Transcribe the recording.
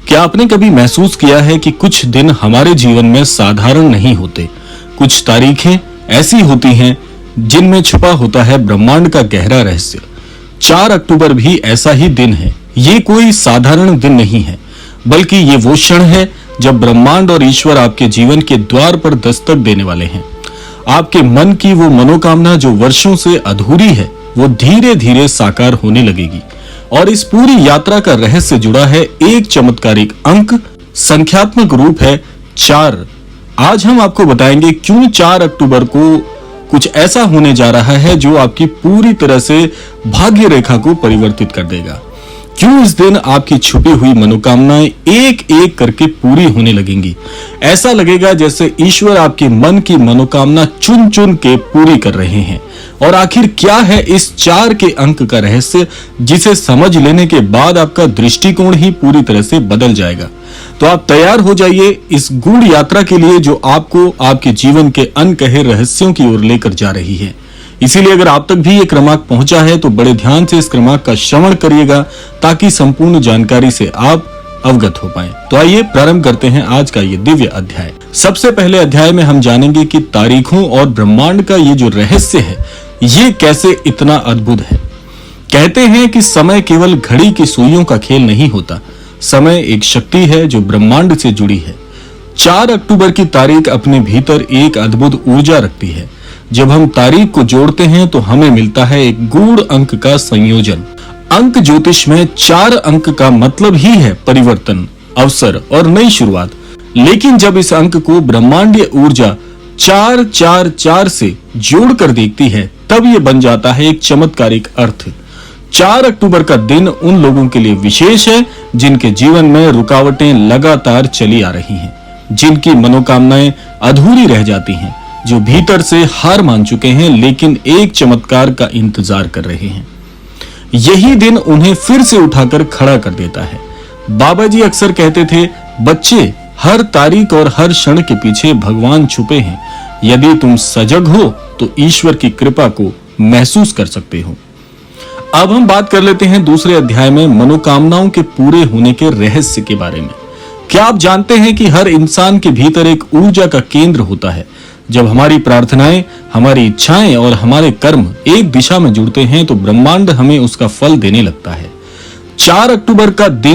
क्या आपने कभी महसूस किया है कि कुछ दिन हमारे जीवन में साधारण नहीं होते? कुछ तारीखें ऐसी होती हैं जिनमें छुपा होता है ब्रह्मांड का गहरा रहस्य। 4 अक्टूबर भी ऐसा ही दिन है। ये कोई साधारण दिन नहीं है, बल्कि ये वो क्षण है जब ब्रह्मांड और ईश्वर आपके जीवन के द्वार पर दस्तक देने वाले हैं। आपके मन की वो मनोकामना जो वर्षों से अधूरी है, वो धीरे धीरे साकार होने लगेगी। और इस पूरी यात्रा का रहस्य जुड़ा है एक चमत्कारिक अंक, संख्यात्मक रूप है 4। आज हम आपको बताएंगे क्यों 4 अक्टूबर को कुछ ऐसा होने जा रहा है जो आपकी पूरी तरह से भाग्य रेखा को परिवर्तित कर देगा। क्यों इस दिन आपकी छुपी हुई मनोकामनाएं एक एक करके पूरी होने लगेंगी। ऐसा लगेगा जैसे ईश्वर आपके मन की मनोकामना चुन चुन के पूरी कर रहे हैं। और आखिर क्या है इस 4 के अंक का रहस्य, जिसे समझ लेने के बाद आपका दृष्टिकोण ही पूरी तरह से बदल जाएगा। तो आप तैयार हो जाइए इस गूढ़ यात्रा के लिए जो आपको आपके जीवन के अनकहे रहस्यों की ओर लेकर जा रही है। इसीलिए अगर आप तक भी ये क्रमांक पहुंचा है तो बड़े ध्यान से इस क्रमांक का श्रवण करिएगा, ताकि संपूर्ण जानकारी से आप अवगत हो पाएं। तो आइए प्रारंभ करते हैं आज का ये दिव्य अध्याय। सबसे पहले अध्याय में हम जानेंगे कि तारीखों और ब्रह्मांड का ये जो रहस्य है, ये कैसे इतना अद्भुत है। कहते हैं कि समय केवल घड़ी की सुइयों का खेल नहीं होता। समय एक शक्ति है जो ब्रह्मांड से जुड़ी है। 4 अक्टूबर की तारीख अपने भीतर एक अद्भुत ऊर्जा रखती है। जब हम तारीख को जोड़ते हैं तो हमें मिलता है एक गूढ़ अंक का संयोजन। अंक ज्योतिष में 4 अंक का मतलब ही है परिवर्तन, अवसर और नई शुरुआत। लेकिन जब इस अंक को ब्रह्मांडीय ऊर्जा 444 से जोड़कर देखती है, तब ये बन जाता है एक चमत्कारिक अर्थ। 4 अक्टूबर का दिन उन लोगों के लिए विशेष है जिनके जीवन में रुकावटें लगातार चली आ रही हैं, जिनकी मनोकामनाएं अधूरी रह जाती हैं, जो भीतर से हार मान चुके हैं लेकिन एक चमत्कार का इंतजार कर रहे हैं। यही दिन उन्हें फिर से उठाकर खड़ा कर देता है। बाबा जी अक्सर कहते थे, बच्चे, हर तारीख और हर क्षण के पीछे भगवान छुपे हैं। यदि तुम सजग हो तो ईश्वर की कृपा को महसूस कर सकते हो। अब हम बात कर लेते हैं दूसरे अध्याय में मनोकामनाओं के पूरे होने के रहस्य के बारे में। क्या आप जानते हैं कि हर इंसान के भीतर एक ऊर्जा का केंद्र होता है। जब हमारी प्रार्थनाएं, हमारी इच्छाएं और हमारे कर्म एक दिशा में जुड़ते हैं तो ब्रह्मांड हमें उसका फल देने लगता है। 4 अक्टूबर का दिन